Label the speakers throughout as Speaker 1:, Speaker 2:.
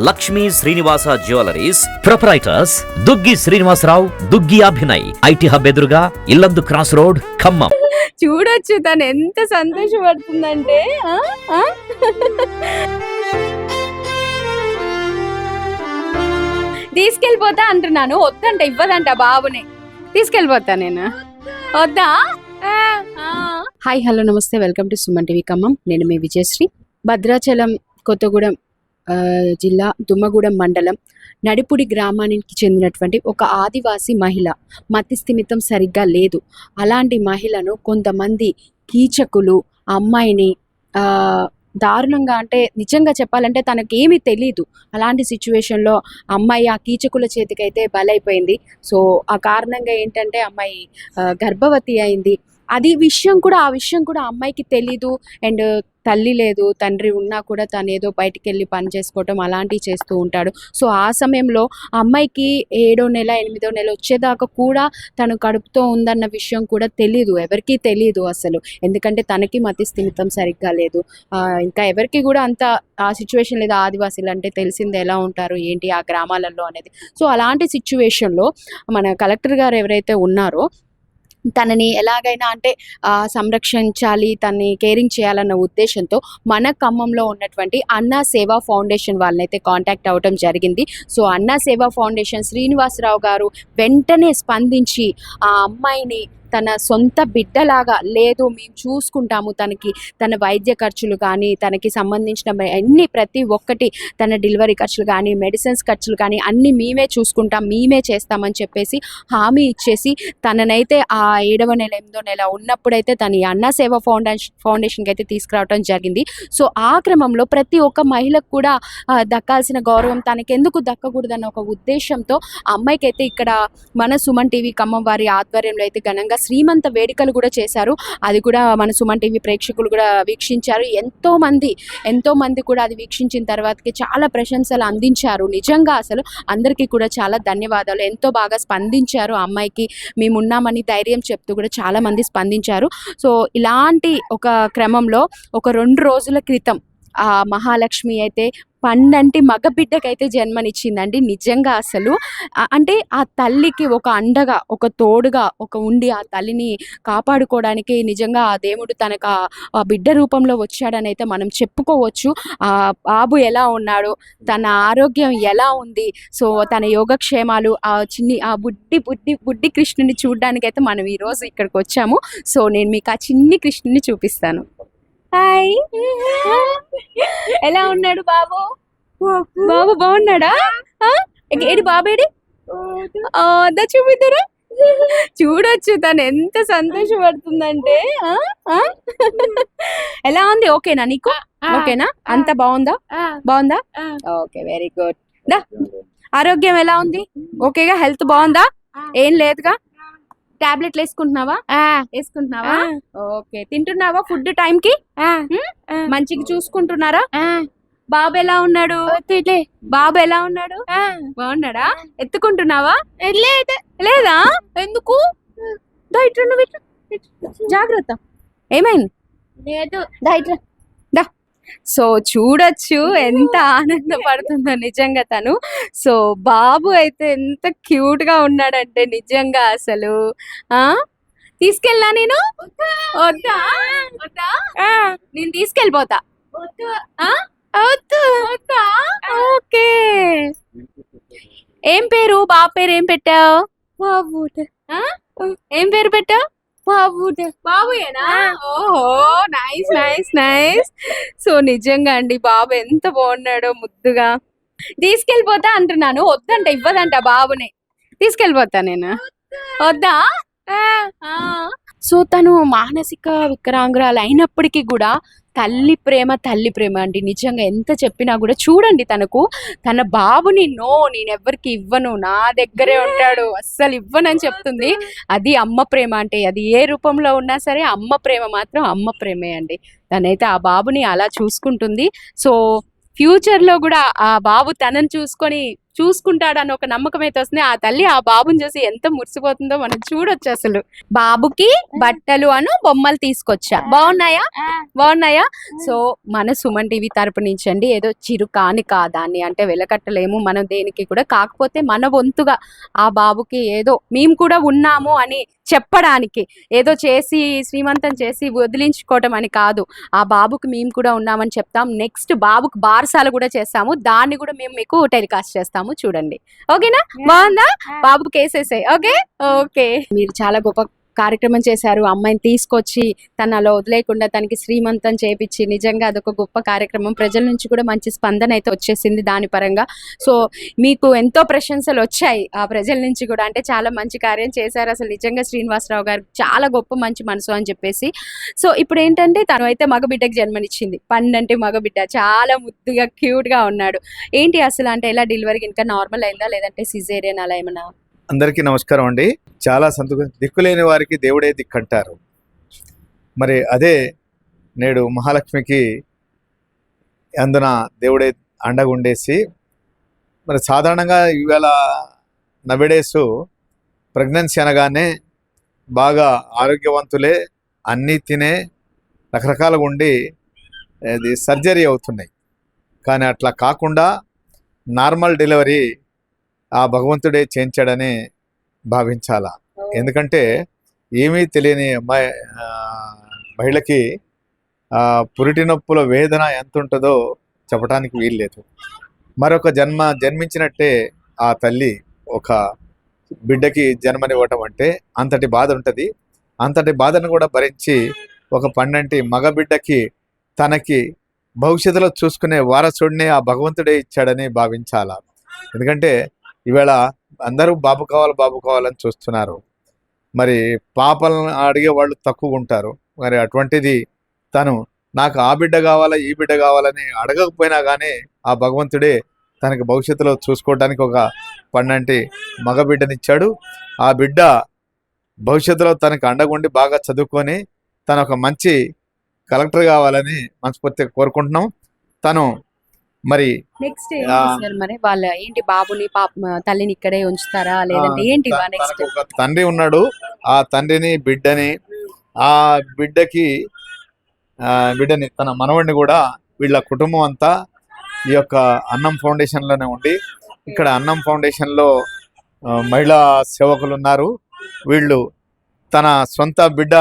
Speaker 1: Lakshmi Srinivasa jewelleries proprietors Duggi Srinivasarao, Duggi Abhinay, IT hub ఎదురుగా Illandu cross road, Khammam.
Speaker 2: చూడొచ్చు తను ఎంత సంతోషపడుతుందంటే. తీసుకెళ్ళిపోతా అంటున్నాను, వద్దంట, ఇవ్వదంట బాబుని. తీసుకెళ్ళిపోతా నేను, వద్దా? హాయ్, హలో, నమస్తే, welcome to Suman TV Khammam. నేను మీ విజయశ్రీ. భద్రాచలం కొత్తగూడెం జిల్లా దుమ్మగూడెం మండలం నడిపుడి గ్రామానికి చెందినటువంటి ఒక ఆదివాసీ మహిళ మతి స్థిమితం సరిగ్గా లేదు. అలాంటి మహిళను కొంతమంది కీచకులు అమ్మాయిని దారుణంగా, అంటే నిజంగా చెప్పాలంటే తనకేమీ తెలీదు. అలాంటి సిచ్యువేషన్లో అమ్మాయి ఆ కీచకుల చేతికైతే బలైపోయింది. సో ఆ కారణంగా ఏంటంటే అమ్మాయి గర్భవతి అయింది. ఆ విషయం కూడా అమ్మాయికి తెలీదు. అండ్ తల్లి లేదు, తండ్రి ఉన్నా కూడా తను ఏదో బయటికి వెళ్ళి పని చేసుకోవటం అలాంటివి చేస్తూ ఉంటాడు. సో ఆ సమయంలో అమ్మాయికి 7వ నెల 8వ నెల వచ్చేదాకా కూడా తను కడుపుతో ఉందన్న విషయం కూడా తెలీదు, ఎవరికీ తెలీదు అసలు. ఎందుకంటే తనకి మతి స్థిమితం సరిగ్గా లేదు. ఇంకా ఎవరికి కూడా అంత ఆ సిచ్యువేషన్ లేదు. ఆదివాసీలు అంటే తెలిసింది ఎలా ఉంటారు ఏంటి ఆ గ్రామాలలో అనేది. సో అలాంటి సిచ్యువేషన్లో మన కలెక్టర్ గారు ఎవరైతే ఉన్నారో తనని ఎలాగైనా అంటే సంరక్షించాలి, తనని కేరింగ్ చేయాలన్న ఉద్దేశంతో మన ఖమ్మంలో ఉన్నటువంటి అన్నా సేవా ఫౌండేషన్ వాళ్ళనైతే కాంటాక్ట్ అవ్వడం జరిగింది. సో అన్నా సేవా ఫౌండేషన్ శ్రీనివాసరావు గారు వెంటనే స్పందించి ఆ అమ్మాయిని తన సొంత బిడ్డలాగా, లేదు మేము చూసుకుంటాము, తన వైద్య ఖర్చులు కానీ, తనకి సంబంధించిన అన్ని ప్రతి ఒక్కటి, తన డెలివరీ ఖర్చులు కానీ, మెడిసిన్స్ ఖర్చులు కానీ అన్నీ మేమే చూసుకుంటాం, మేమే చేస్తామని చెప్పేసి హామీ ఇచ్చేసి తననైతే ఆ 7వ నెల 8వ నెల ఉన్నప్పుడైతే తన అన్నా సేవా ఫౌండేషన్కి అయితే తీసుకురావడం జరిగింది. సో ఆ క్రమంలో ప్రతి ఒక్క మహిళకు కూడా దక్కాల్సిన గౌరవం తనకి ఎందుకు దక్కకూడదన్న ఒక ఉద్దేశంతో అమ్మాయికి అయితే ఇక్కడ మన సుమన్ టీవీ ఖమ్మం వారి ఆధ్వర్యంలో అయితే ఘనంగా శ్రీమంత వేడుకలు కూడా చేశారు. అది కూడా మన సుమన్ టీవీ ప్రేక్షకులు కూడా వీక్షించారు. ఎంతో మంది కూడా అది వీక్షించిన తర్వాతకి చాలా ప్రశంసలు అందించారు. నిజంగా అసలు అందరికీ కూడా చాలా ధన్యవాదాలు. ఎంతో బాగా స్పందించారు. అమ్మాయికి మేమున్నామని ధైర్యం చెప్తూ కూడా చాలా మంది స్పందించారు. సో ఇలాంటి ఒక క్రమంలో ఒక 2 రోజుల క్రితం ఆ మహాలక్ష్మి అయితే పండంటి మగబిడ్డకైతే జన్మనిచ్చిందండి. నిజంగా అసలు అంటే ఆ తల్లికి ఒక అండగా, ఒక తోడుగా ఉండి ఆ తల్లిని కాపాడుకోవడానికి నిజంగా ఆ దేవుడు తనకు ఆ బిడ్డ రూపంలో వచ్చాడని అయితే మనం చెప్పుకోవచ్చు. ఆ బాబు ఎలా ఉన్నాడు, తన ఆరోగ్యం ఎలా ఉంది, సో తన యోగక్షేమాలు, ఆ బుడ్డి కృష్ణుని చూడడానికైతే మనం ఈరోజు ఇక్కడికి వచ్చాము. సో నేను మీకు ఆ చిన్ని కృష్ణుని చూపిస్తాను. హాయ్, ఎలా ఉన్నాడు బాబు? బాగున్నాడా? ఏడి బాబేడి? చూపిద్దరా? చూడొచ్చు తను ఎంత సంతోషపడుతుందంటే. ఎలా ఉంది? ఓకేనా నీకు? ఓకేనా? అంత బాగుందా? Okay, very good. ఆరోగ్యం ఎలా ఉంది? ఓకేగా? హెల్త్ బాగుందా? ఏం లేదుగా? టాబ్లెట్లు వేసుకుంటున్నావా? ఓకే. తింటున్నావా ఫుడ్ టైంకి? మంచిగా చూసుకుంటున్నారా? బాబు ఎలా ఉన్నాడు? బాగున్నాడా? ఎత్తుకుంటున్నావా? లేదా? ఎందుకు? జాగ్రత్త. ఏమైంది? సో చూడొచ్చు ఎంత ఆనందపడుతుందో నిజంగా తను. సో బాబు అయితే ఎంత క్యూట్ గా ఉన్నాడంటే నిజంగా అసలు. తీసుకెళ్ళా నేను? వద్దా? నేను తీసుకెళ్ళిపోతా. ఓకే. ఏం పేరు? బాబు పేరు ఏం పెట్టావు? ఏం పేరు పెట్టావు? బాబుయేనా? ఓహో, నైస్. సో నిజంగా అండి బాబు ఎంత బాగున్నాడో ముద్దుగా. తీసుకెళ్ళిపోతా అంటున్నాను, వద్దంట, ఇవ్వదంట బాబుని. తీసుకెళ్ళిపోతా నేను, వద్దా? సో తను మానసిక వికలాంగురాలు అయినప్పటికీ కూడా తల్లి ప్రేమ అండి. నిజంగా ఎంత చెప్పినా కూడా చూడండి, తన బాబుని నేను ఎవరికి ఇవ్వను, నా దగ్గరే ఉంటాడు, అస్సలు ఇవ్వనని చెప్తుంది. అది అమ్మ ప్రేమ అంటే. అది ఏ రూపంలో ఉన్నా సరే అమ్మ ప్రేమ మాత్రం అమ్మ ప్రేమే అండి. తనైతే ఆ బాబుని అలా చూసుకుంటుంది. సో ఫ్యూచర్లో కూడా ఆ బాబు తనని చూసుకుంటాడని ఒక నమ్మకం అయితే వస్తుంది. ఆ తల్లి ఆ బాబుని చూసి ఎంత మురిసిపోతుందో మనం చూడొచ్చు. అసలు బాబుకి బట్టలు అను బొమ్మలు తీసుకొచ్చా, బాగున్నాయా? బాగున్నాయా? సో మన సుమన్ టీవీ తరపు నుంచి అండి ఏదో చిరు కానిక దాన్ని అంటే వెలకట్టలేము మనం దేనికి కూడా, కాకపోతే మన వంతుగా ఆ బాబుకి ఏదో మేము కూడా ఉన్నాము అని చెప్పడానికి, ఏదో చేసి శ్రీమంతం చేసి వదిలించుకోవటం అని కాదు, ఆ బాబుకి మేము కూడా ఉన్నామని చెప్తాం. నెక్స్ట్ బాబుకి బారసాల కూడా చేస్తాము, దాన్ని కూడా మేము మీకు టెలికాస్ట్ చేస్తాము, చూడండి. ఓకేనా? బాగుందా? బాబుకి కేసేసాయి. Okay okay. మీరు చాలా గొప్ప కార్యక్రమం చేశారు. అమ్మాయిని తీసుకొచ్చి తను అలా వదిలేకుండా తనకి శ్రీమంతం చేపించి, నిజంగా అదొక గొప్ప కార్యక్రమం. ప్రజల నుంచి కూడా మంచి స్పందన అయితే వచ్చేసింది దాని పరంగా. సో మీకు ఎంతో ప్రశంసలు వచ్చాయి ఆ ప్రజల నుంచి కూడా, అంటే చాలా మంచి కార్యం చేశారు అసలు నిజంగా శ్రీనివాసరావు గారు, చాలా గొప్ప మంచి మనసు అని చెప్పేసి. సో ఇప్పుడు ఏంటంటే తను అయితే మగబిడ్డకి జన్మనిచ్చింది. పండంటే మగబిడ్డ, చాలా ముద్దుగా క్యూట్ గా ఉన్నాడు. ఏంటి అసలు అంటే ఎలా డెలివరీ ఇంకా నార్మల్ అయిందా లేదంటే సిజేరియన్ అలా ఏమన్నా?
Speaker 3: అందరికీ నమస్కారం అండి. చాలా సంతోషం. దిక్కులేని వారికి దేవుడే దిక్కంటారు. మరి అదే నేడు మహాలక్ష్మికి అందున దేవుడే అండగుండేసి, మరి సాధారణంగా ఈవేళ నవేడేస్ ప్రెగ్నెన్సీ అనగానే బాగా ఆరోగ్యవంతులే, అన్నీ తినే రకరకాలుగా ఉండి అది సర్జరీ అవుతున్నాయి. కానీ అట్లా కాకుండా నార్మల్ డెలివరీ ఆ భగవంతుడే చేయించాడని భావించాలా. ఎందుకంటే ఏమీ తెలియని అమ్మాయి మహిళకి పురిటి నొప్పుల వేదన ఎంత ఉంటుందో చెప్పడానికి వీల్లేదు. మరొక జన్మించినట్టే ఆ తల్లి ఒక బిడ్డకి జన్మనివ్వటం అంటే అంతటి బాధ ఉంటుంది. అంతటి బాధను కూడా భరించి ఒక పండంటి మగబిడ్డకి తనకి భవిష్యత్తులో చూసుకునే వారసుడిని ఆ భగవంతుడే ఇచ్చాడని భావించాలా. ఎందుకంటే ఈవేళ అందరూ బాబు కావాలని చూస్తున్నారు. మరి పాపలను అడిగే వాళ్ళు తక్కువ ఉంటారు. మరి అటువంటిది తను నాకు ఆ బిడ్డ కావాలా ఈ బిడ్డ కావాలని అడగకపోయినా కానీ ఆ భగవంతుడే తనకి భవిష్యత్తులో చూసుకోవడానికి ఒక పండంటి మగబిడ్డనిచ్చాడు. ఆ బిడ్డ భవిష్యత్తులో తనకు అండగుండి బాగా చదువుకొని తను ఒక మంచి కలెక్టర్ కావాలని మనస్ఫూర్తిగా కోరుకుంటున్నాం. తను మరి
Speaker 2: నెక్స్ట్ మరి వాళ్ళ ఏంటి బాబుని తల్లిని ఇక్కడే ఉంచుతారా లేదంటే ఏంటి నెక్స్ట్?
Speaker 3: ఒక తండ్రి ఉన్నాడు. ఆ తండ్రిని బిడ్డని ఆ బిడ్డని తన మనవడిని కూడా వీళ్ళ కుటుంబం అంతా ఈ యొక్క అన్నం ఫౌండేషన్లోనే ఉండి, ఇక్కడ అన్నం ఫౌండేషన్లో మహిళా సేవకులు ఉన్నారు. వీళ్ళు తన సొంత బిడ్డ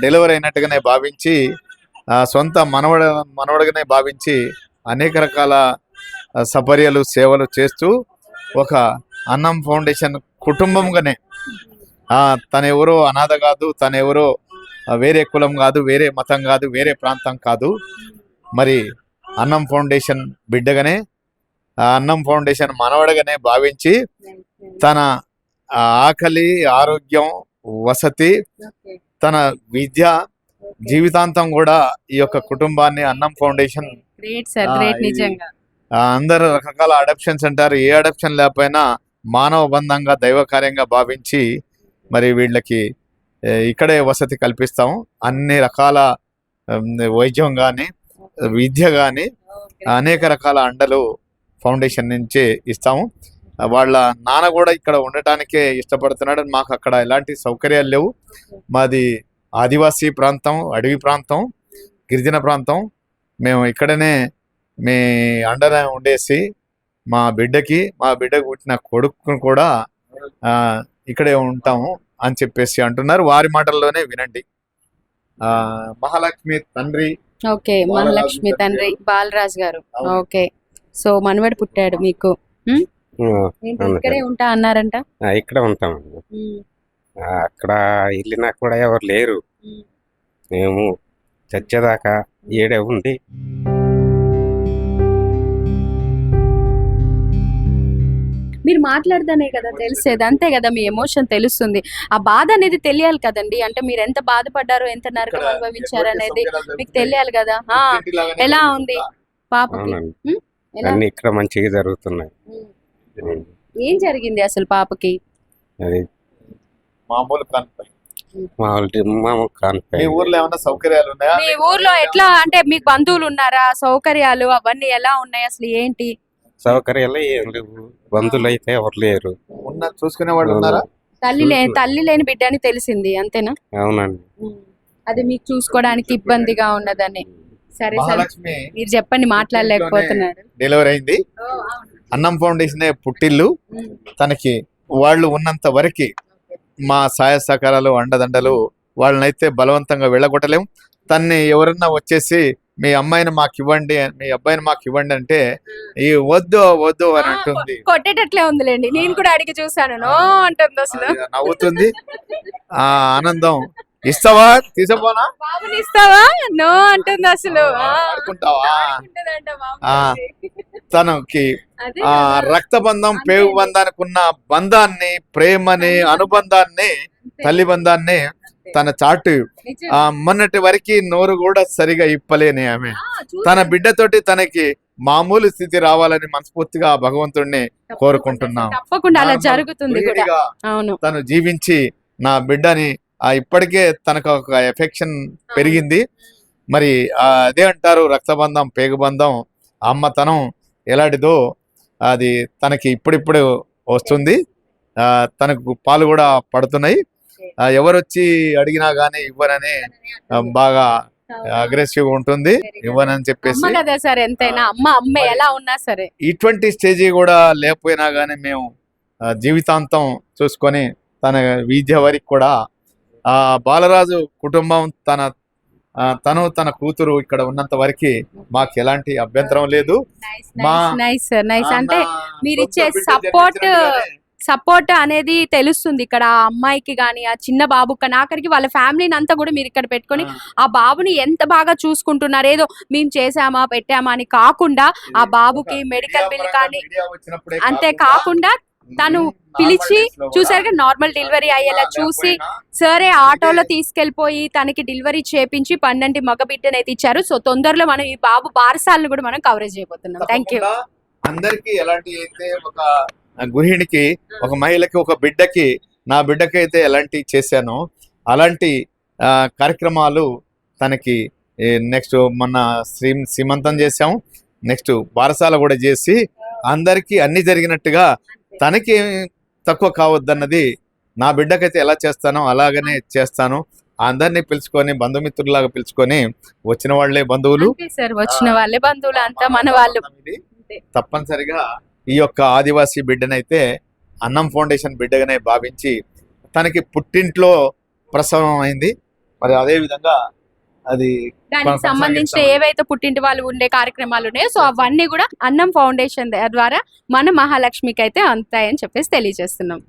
Speaker 3: డెలివరీ అయినట్టుగానే భావించి, సొంత మనవడిగానే భావించి అనేక రకాల సపర్యలు సేవలు చేస్తూ ఒక అన్నం ఫౌండేషన్ కుటుంబంగానే, తనెవరో అనాథ కాదు, తనెవరో వేరే కులం కాదు, వేరే మతం కాదు, వేరే ప్రాంతం కాదు, మరి అన్నం ఫౌండేషన్ బిడ్డగానే, అన్నం ఫౌండేషన్ మనవడగానే భావించి తన ఆకలి, ఆరోగ్యం, వసతి, తన విద్య జీవితాంతం కూడా ఈ యొక్క కుటుంబాన్ని అన్నం ఫౌండేషన్ అందరు రకరకాల అడాప్షన్స్ అంటారు. ఏ అడాప్షన్ లేకపోయినా మానవ బంధంగా దైవ కార్యంగా భావించి మరి వీళ్ళకి ఇక్కడే వసతి కల్పిస్తాం. అన్ని రకాల వైద్యం కానీ విద్య కానీ అనేక రకాల అండలు ఫౌండేషన్ నుంచే ఇస్తాము. వాళ్ళ నాన్న కూడా ఇక్కడ ఉండటానికే ఇష్టపడుతున్నాడు. మాకు అక్కడ ఎలాంటి సౌకర్యాలు లేవు. మాది ఆదివాసీ ప్రాంతం, అడవి ప్రాంతం, గిరిజన ప్రాంతం. మేము ఇక్కడనే మీ అండనే ఉండేసి మా బిడ్డకు పుట్టిన కొడుకును కూడా ఇక్కడే ఉంటాము అని చెప్పేసి అంటున్నారు. వారి మాటల్లోనే వినండి. మహాలక్ష్మి తండ్రి,
Speaker 2: ఓకే, మహాలక్ష్మి తండ్రి బాలరాజ్ గారు. ఓకే, సో మనవడు పుట్టాడు మీకు. ఇక్కడే ఉంటా అన్నారంట?
Speaker 4: ఇక్కడ ఉంటామండి. అక్కడ వెళ్ళినా కూడా ఎవరు లేరు. మేము చచ్చేదాకా ఏడే ఉండి
Speaker 2: మీరు మాట్లాడదానే కదా తెలిసేది, అంతే కదా, మీ ఎమోషన్ తెలుస్తుంది. ఆ బాధ అనేది తెలియాలి కదండి. అంటే మీరు ఎంత బాధపడ్డారో, ఎంత నరకం అనుభవించారు అనేది మీకు తెలియాలి కదా. ఎలా ఉంది పాపకి?
Speaker 4: అన్ని ఇక్కడ మంచిగా జరుగుతున్నాయి.
Speaker 2: ఏం జరిగింది అసలు పాపకి?
Speaker 4: అది
Speaker 3: మామూలు
Speaker 4: కాన్పై.
Speaker 3: మీ ఊర్లో ఏమైనా సౌకర్యాలు ఉన్నాయా?
Speaker 2: మీ ఊర్లో ఎట్లా అంటే మీకు బంధువులు ఉన్నారా? సౌకర్యాలు అవన్నీ ఎలా ఉన్నాయి అసలు ఏంటి?
Speaker 4: సౌకర్యాలు ఏం లేవు, బంధువులు అయితే ఎవరు లేరు.
Speaker 3: చూసుకునే వాళ్ళు ఉన్నారా?
Speaker 2: తల్లి లేని బిడ్డ అని తెలిసింది అంతేనా?
Speaker 4: అవునండి.
Speaker 2: అది మీకు చూసుకోవడానికి ఇబ్బందిగా ఉన్నదని. సరే సరే
Speaker 3: మహాలక్ష్మి
Speaker 2: మీరు చెప్పండి, మాట్లాడలేకపోతున్నాడు.
Speaker 3: డెలివరీ అయింది. అన్నం ఫౌండేషన్ పుట్టిల్లు. తనకి వాళ్ళు ఉన్నంత వరకు మా సహాయ సహకారాలు అండదండలు వాళ్ళనైతే బలవంతంగా వెళ్ళగొట్టలేం. తన్ని ఎవరన్నా వచ్చేసి మీ అమ్మాయిని మాకు ఇవ్వండి, మీ అబ్బాయిని మాకు ఇవ్వండి అంటే ఈ వద్దు వద్దు అని అంటుంది.
Speaker 2: కొట్టేటట్లే ఉందిలేండి, నేను కూడా అడిగి చూసాను. నో అంటుంది అసలు.
Speaker 3: అది నవ్వుతుంది. ఆ ఆనందం. ఇస్తావా? తీసుకోనా?
Speaker 2: బాబుని ఇస్తావా? నో అంటుంది అసలు.
Speaker 3: ఆడుకుంటావా?
Speaker 2: ఆడుకుంటదంట బాబు.
Speaker 3: తనకి
Speaker 2: అదే
Speaker 3: ఆ
Speaker 2: కదా.
Speaker 3: రక్త బంధం,
Speaker 2: అంతే.
Speaker 3: పేగు బంధానికి ఉన్న బంధాన్ని, ప్రేమని, అనుబంధాన్ని, తల్లి బంధాన్ని తన చాటు
Speaker 2: నిజం.
Speaker 3: మొన్నటి వరకు నోరు కూడా సరిగా ఇప్పలేని ఆమె
Speaker 2: చూసాను.
Speaker 3: తన బిడ్డతోటి తనకి మామూలు స్థితి రావాలని మనస్ఫూర్తిగా భగవంతుడిని కోరుకుంటున్నాం.
Speaker 2: తప్పకుండా అలా
Speaker 3: నార్మల్
Speaker 2: జరుగుతుంది కూడా.
Speaker 3: గృహిణిగా
Speaker 2: అవును.
Speaker 3: తను జీవించి నా బిడ్డని ఇప్పటికే తనకు ఒక ఎఫెక్షన్ పెరిగింది. మరి అదే అంటారు, రక్తబంధం, పేగుబంధం, అమ్మతనం ఎలాంటిదో అది తనకి ఇప్పుడిప్పుడు వస్తుంది. తనకు పాలు కూడా పడుతున్నాయి. ఎవరు వచ్చి అడిగినా గానీ ఇవ్వరని బాగా అగ్రెసివ్ ఉంటుంది. ఇవ్వనని చెప్పేసి
Speaker 2: అమ్మ కదా సార్, ఎంతైనా అమ్మ ఎలా ఉన్నా సరే.
Speaker 3: ఇటువంటి స్టేజీ కూడా లేకపోయినా గానీ మేము జీవితాంతం చూసుకొని తన విద్య వరకు కూడా బాలరాజు కుటుంబం తను తన కూతురు ఇక్కడ ఉన్నంత వరకు మాకు ఎలాంటి అభ్యంతరం లేదు.
Speaker 2: Nice sir, nice. అంటే
Speaker 3: నా
Speaker 2: మీరు
Speaker 3: సొంత
Speaker 2: ఇచ్చే
Speaker 3: బిడ్డ
Speaker 2: సపోర్ట్
Speaker 3: జన్మించినట్టుగానే
Speaker 2: అనేది తెలుస్తుంది ఇక్కడ ఆ అమ్మాయికి గాని, ఆ చిన్న బాబు కానీ ఆఖరికి వాళ్ళ ఫ్యామిలీని అంతా కూడా మీరు ఇక్కడ పెట్టుకొని ఆ బాబుని ఎంత బాగా చూసుకుంటున్నారు. ఏదో మేము చేసామా పెట్టామా అని కాకుండా ఆ బాబుకి
Speaker 3: ఒక
Speaker 2: మెడికల్
Speaker 3: మీడియా
Speaker 2: బిల్
Speaker 3: పరంగా
Speaker 2: కానీ
Speaker 3: మీడియా వచ్చినప్పుడే
Speaker 2: అంతే కాకుండా తను పిలిచి
Speaker 3: నార్మల్
Speaker 2: చూసారుగా, నార్మల్ డెలివరీ అయ్యేలా చూసి సరే ఆటోలో తీసుకెళ్లిపోయి తనకి డెలివరీ చేపించి 12 మగ బిడ్డనైతే ఇచ్చారు. సో తొందరలో మనం ఈ బాబు బారసాలను కూడా మనం కవరేజ్ చేయబోతున్నాం. Thank you.
Speaker 3: అందరికి ఎలాంటి అయితే ఒక గృహిణికి, ఒక మహిళకి, ఒక బిడ్డకి, నా బిడ్డకి అయితే ఎలాంటి చేశానో అలాంటి కార్యక్రమాలు తనకి నెక్స్ట్ మొన్న శ్రీమంతం చేసాం, నెక్స్ట్ బారసాల కూడా చేసి అందరికీ అన్ని జరిగినట్టుగా తనకి తక్కువ కావద్దన్నది నా బిడ్డకైతే ఎలా చేస్తానో అలాగనే చేస్తాను. అందరినీ పిలుచుకొని బంధుమిత్రులాగా పిలుచుకొని వచ్చిన వాళ్ళే బంధువులు,
Speaker 2: అంతే సార్, వచ్చిన వాళ్ళే బంధువులు, అంతా మన వాళ్ళు.
Speaker 3: ఇది తప్పనిసరిగా ఈ యొక్క ఆదివాసీ బిడ్డనైతే అన్నం ఫౌండేషన్ బిడ్డగానే భావించి తనకి పుట్టింట్లో ప్రసవం అయింది. మరి అదే విధంగా అది
Speaker 2: దానికి సంబంధించిన ఏవైతే పుట్టింటి వాళ్ళు ఉండే కార్యక్రమాలు ఉన్నాయో సో అవన్నీ కూడా అన్నం ఫౌండేషన్ ద్వారా మన మహాలక్ష్మికి అయితే అంతాయని చెప్పేసి తెలియజేస్తున్నాం.